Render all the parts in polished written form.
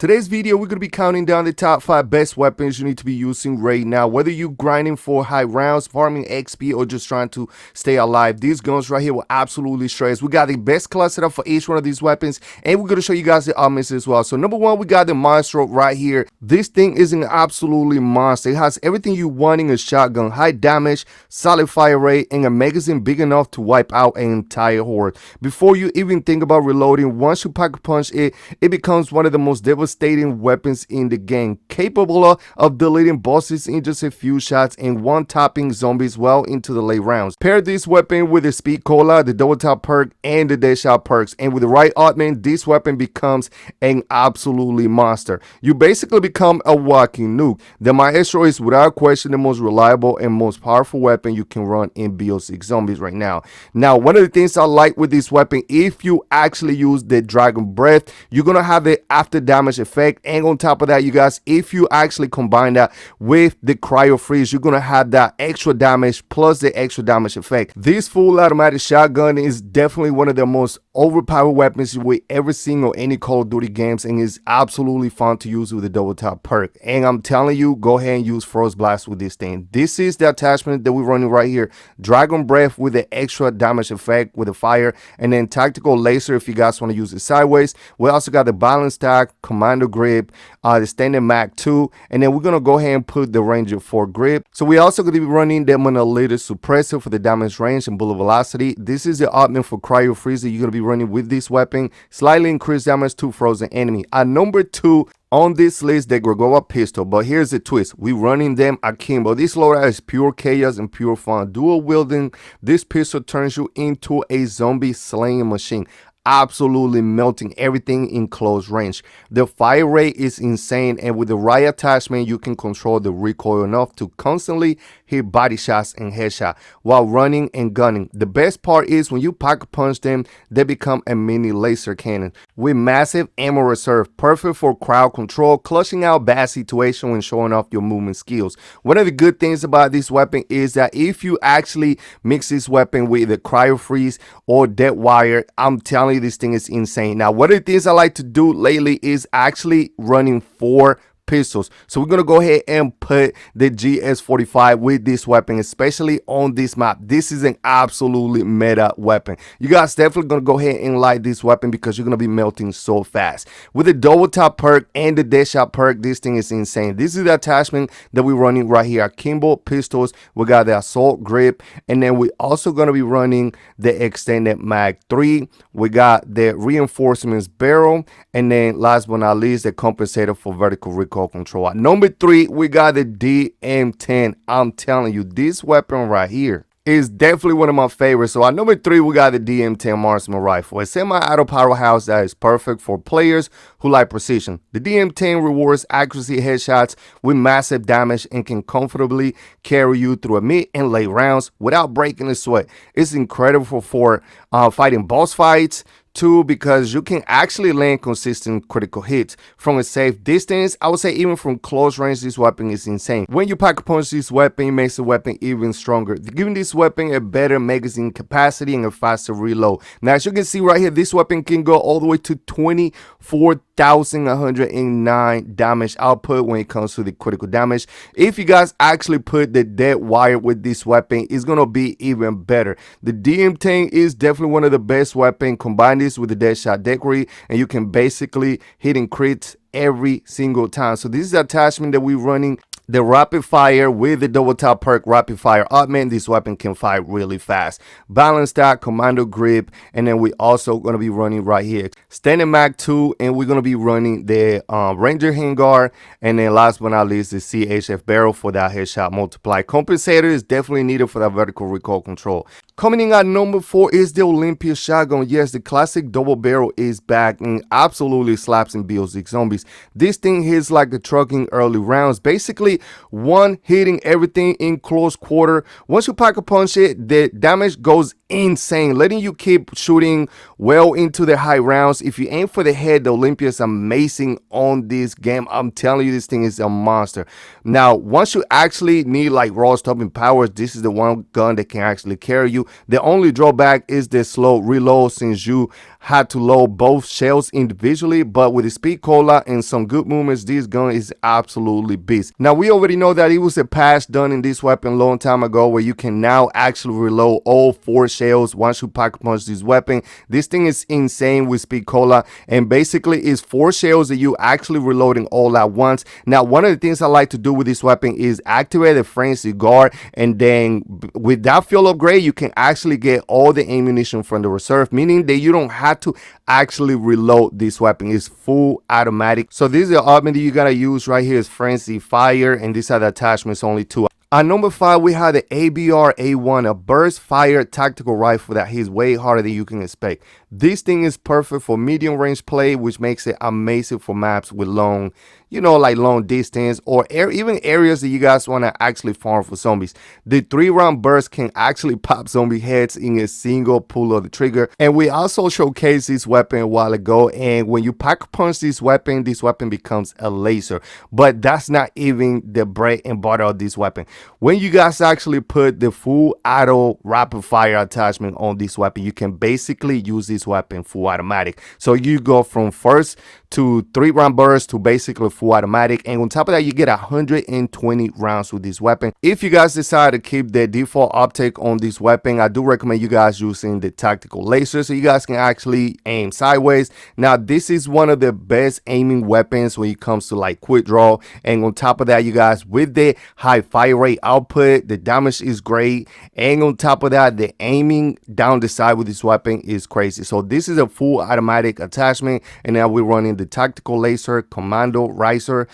Today's video, we're going to be counting down the top 5 best weapons you need to be using right now. Whether you're grinding for high rounds, farming XP, or just trying to stay alive, these guns right here will absolutely stress. We got the best class setup for each one of these weapons, and we're going to show you guys the augments as well. So number one, we got the Maelstrom right here. This thing is an absolutely monster. It has everything you want in a shotgun: high damage, solid fire rate, and a magazine big enough to wipe out an entire horde. Before you even think about reloading, once you pack a punch it becomes one of the most devastating weapons in the game, capable of deleting bosses in just a few shots and one-topping zombies well into the late rounds. Pair this weapon with the speed cola, the double tap perk, and the dead shot perks, and with the right augment, this weapon becomes an absolutely monster. You basically become a walking nuke. The Maelstrom is without question the most reliable and most powerful weapon you can run in BO6 Zombies right now. Now, one of the things I like with this weapon, if you actually use the Dragon Breath, you're gonna have the after damage effect, and on top of that, you guys, if you actually combine that with the cryo freeze, you're gonna have that extra damage plus the extra damage effect. This full automatic shotgun is definitely one of the most overpowered weapons we ever seen on any Call of Duty games, and is absolutely fun to use with the double tap perk. And I'm telling you, go ahead and use Frost Blast with this thing. This is the attachment that we're running right here: Dragon Breath with the extra damage effect with the fire, and then tactical laser if you guys want to use it sideways. We also got the balance stack, commando grip, the standard MK2, and then we're gonna go ahead and put the Ranger 4 grip. So we also gonna be running the monolithic suppressor for the damage range and bullet velocity. This is the augment for cryo freeze that you're gonna be running with this weapon. Slightly increased damage to frozen enemy. At number 2 on this list, the Gorgoa pistol, but here's the twist: we running them Akimbo. This loadout is pure chaos and pure fun. Dual wielding, this pistol turns you into a zombie slaying machine, absolutely melting everything in close range. The fire rate is insane, and with the right attachment you can control the recoil enough to constantly hit body shots and headshot while running and gunning. The best part is when you pocket punch them, they become a mini laser cannon with massive ammo reserve, perfect for crowd control, clutching out bad situation when showing off your movement skills. One of the good things about this weapon is that if you actually mix this weapon with the cryo freeze or dead wire, I'm telling you, this thing is insane. Now, one of the things I like to do lately is actually running 4 pistols. So we're gonna go ahead and put the GS45 with this weapon, especially on this map. This is an absolutely meta weapon. You guys definitely gonna go ahead and like this weapon because you're gonna be melting so fast. With the double tap perk and the dead shot perk, this thing is insane. This is the attachment that we're running right here: Akimbo pistols. We got the assault grip, and then we also gonna be running the extended mag 3. We got the reinforcements barrel, and then last but not least, the compensator for vertical recoil control. At number 3, we got the DM10. I'm telling you, this weapon right here is definitely one of my favorites. So at number 3, we got the DM10 marksman rifle, a semi-auto powerhouse that is perfect for players who like precision. The DM10 rewards accuracy headshots with massive damage and can comfortably carry you through a mid and late rounds without breaking a sweat. It's incredible for fighting boss fights too, because you can actually land consistent critical hits from a safe distance. I would say even from close range, this weapon is insane. When you pack a punch this weapon, it makes the weapon even stronger, giving this weapon a better magazine capacity and a faster reload. Now, as you can see right here, this weapon can go all the way to 24,109 damage output when it comes to the critical damage. If you guys actually put the dead wire with this weapon, it's gonna be even better. The DM10 is definitely one of the best weapons. Combine this with the dead shot decoy, and you can basically hit and crits every single time. So this is the attachment that we're running: the rapid fire with the double tap perk rapid fire augment. This weapon can fire really fast. Balance stack, commando grip, and then we also going to be running right here standard MK2, and we're going to be running the Ranger handguard, and then last but not least, the CHF barrel for that headshot multiply. Compensator is definitely needed for that vertical recoil control. Coming in at number 4 is the Olympia shotgun. Yes, the classic double barrel is back and absolutely slaps in BO6 Zombies. This thing hits like a truck in early rounds, basically one hitting everything in close quarter. Once you pack a punch it, the damage goes insane, letting you keep shooting well into the high rounds. If you aim for the head, the Olympia is amazing on this game. I'm telling you, this thing is a monster. Now, once you actually need like raw stopping powers, this is the one gun that can actually carry you. The only drawback is the slow reload, since you had to load both shells individually, but with the speed cola and some good movements, this gun is absolutely beast. Now we already know that it was a patch done in this weapon a long time ago where you can now actually reload all 4 shells once you pack punch this weapon. This thing is insane with speed cola, and basically it's 4 shells that you actually reloading all at once. Now one of the things I like to do with this weapon is activate the frenzy guard, and then with that fuel upgrade you can actually get all the ammunition from the reserve, meaning that you don't have to actually reload this weapon. It's full automatic. So this is the armament that you gotta use right here is frenzy fire, and these are the attachments, only 2. At number 5, we have the ABR A1, a burst fire tactical rifle that is way harder than you can expect. This thing is perfect for medium range play, which makes it amazing for maps with long, like long distance, or even areas that you guys want to actually farm for zombies. The 3-round burst can actually pop zombie heads in a single pull of the trigger. And we also showcased this weapon a while ago, and when you pack punch this weapon becomes a laser. But that's not even the bread and butter of this weapon. When you guys actually put the full auto rapid fire attachment on this weapon, you can basically use this weapon full automatic. So you go from first to 3-round burst to basically full automatic, and on top of that you get 120 rounds with this weapon. If you guys decide to keep the default optic on this weapon, I do recommend you guys using the tactical laser so you guys can actually aim sideways. Now this is one of the best aiming weapons when it comes to like quick draw, and on top of that you guys, with the high fire rate output, the damage is great, and on top of that the aiming down the side with this weapon is crazy. So this is a full automatic attachment, and now we're running the tactical laser, commando riser,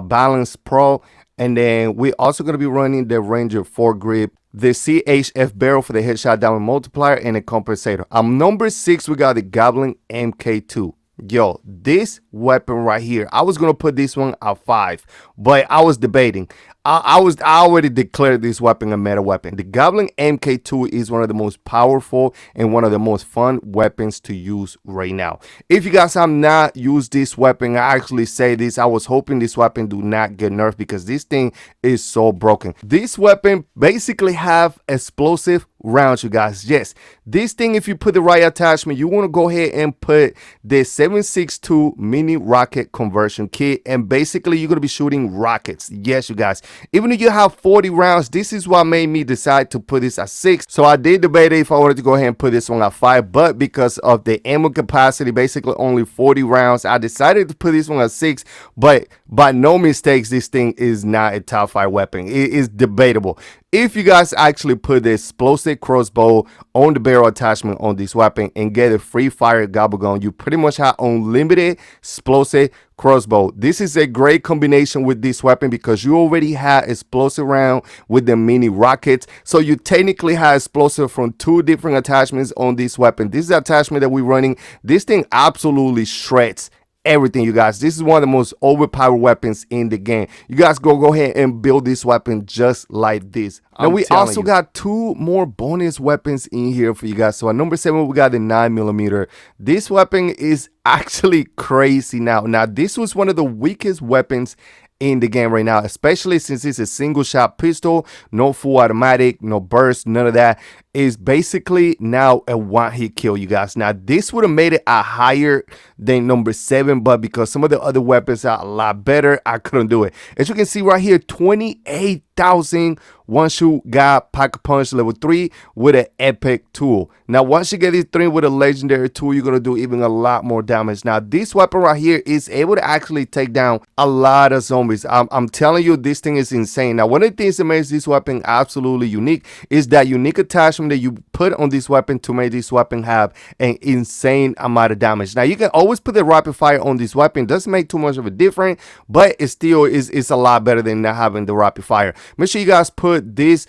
balance pro, and then we're also going to be running the ranger foregrip, the CHF barrel for the headshot damage multiplier, and a compensator. Number 6, we got the Goblin MK2. Yo, this weapon right here, I was gonna put this one at 5, but I was debating. I already declared this weapon a meta weapon. The Goblin MK2 is one of the most powerful and one of the most fun weapons to use right now. If you guys have not used this weapon, I actually say this, I was hoping this weapon do not get nerfed because this thing is so broken. This weapon basically have explosive rounds, you guys. Yes, this thing, if you put the right attachment, you want to go ahead and put the 7.62 mini rocket conversion kit, and basically you're going to be shooting rockets. Yes, you guys, even if you have 40 rounds, this is what made me decide to put this at 6. So I did debate if I wanted to go ahead and put this one at 5, but because of the ammo capacity, basically only 40 rounds, I decided to put this one at 6. But by no mistakes, this thing is not a top 5 weapon. It is debatable. If you guys actually put the explosive crossbow on the barrel attachment on this weapon and get a free fire gobble gun, you pretty much have unlimited explosive crossbow. This is a great combination with this weapon because you already have explosive round with the mini rockets, so you technically have explosive from 2 different attachments on this weapon. This is the attachment that we're running. This thing absolutely shreds everything, you guys. This is one of the most overpowered weapons in the game. You guys go ahead and build this weapon just like this. Now we also got 2 more bonus weapons in here for you guys. So at number 7, we got the 9mm. This weapon is actually crazy. Now this was one of the weakest weapons in the game right now, especially since it's a single shot pistol, no full automatic, no burst, none of that. Is basically now a one-hit kill, you guys. Now this would have made it a higher than number 7, but because some of the other weapons are a lot better, I couldn't do it. As you can see right here, 28,000 one-shoot guy pack punch level 3 with an epic tool. Now once you get this 3 with a legendary tool, you're gonna do even a lot more damage. Now this weapon right here is able to actually take down a lot of zombies. I'm telling you, this thing is insane. Now one of the things that makes this weapon absolutely unique is that unique attachment that you put on this weapon to make this weapon have an insane amount of damage. Now you can always put the rapid fire on this weapon. Doesn't make too much of a difference, but it still is a lot better than not having the rapid fire. Make sure you guys put this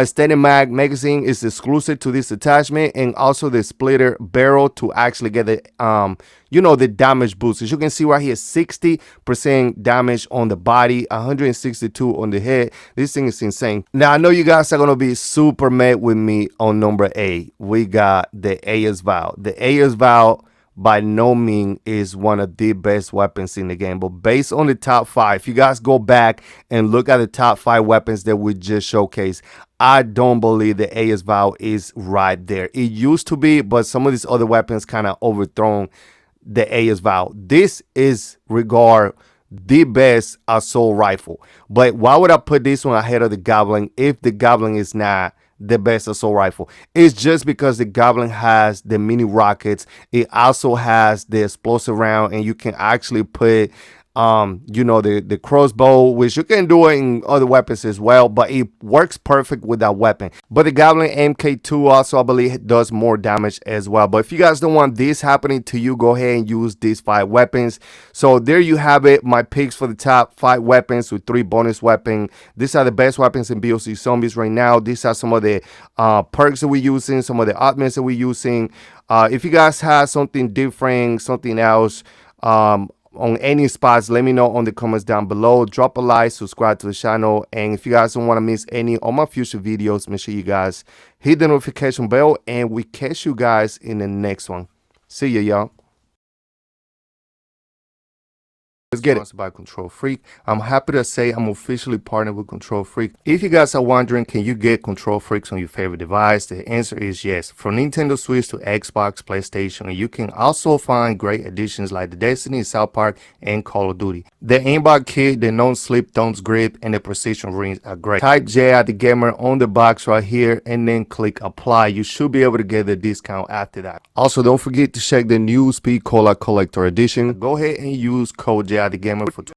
standard mag magazine is exclusive to this attachment, and also the splitter barrel to actually get the the damage boost. As you can see right here, 60% damage on the body, 162 on the head. This thing is insane. Now I know you guys are gonna be super mad with me on number 8. We got the AS Val. The AS Val by no means is one of the best weapons in the game. But based on the top 5, if you guys go back and look at the top 5 weapons that we just showcased, I don't believe the AS Val is right there. It used to be, but some of these other weapons kind of overthrown the AS Val. This is regard the best assault rifle. But why would I put this one ahead of the Goblin if the Goblin is not the best assault rifle? It's just because the Goblin has the mini rockets. It also has the explosive round, and you can actually put you know, the crossbow, which you can do it in other weapons as well, but it works perfect with that weapon. But the Goblin MK2 also, I believe, does more damage as well. But if you guys don't want this happening to you, go ahead and use these 5 weapons. So there you have it, my picks for the top 5 weapons with 3 bonus weapons. These are the best weapons in BO6 Zombies right now. These are some of the perks that we're using, some of the augments that we're using. If you guys have something different, something else, on any spots, let me know on the comments down below. Drop a like, subscribe to the channel, and if you guys don't want to miss any of my future videos, make sure you guys hit the notification bell, and we catch you guys in the next one. See ya, y'all. Let's get it. By Control Freak. I'm happy to say I'm officially partnered with Control Freak. If you guys are wondering, can you get Control Freaks on your favorite device? The answer is yes. From Nintendo Switch to Xbox, PlayStation, you can also find great additions like the Destiny, South Park, and Call of Duty. The aimbot kit, the non-slip, don't grip, and the precision rings are great. Type J.ithegamer on the box right here and then click apply. You should be able to get the discount after that. Also, don't forget to check the new Speed Cola Collector Edition. Go ahead and use code J.ithegamer for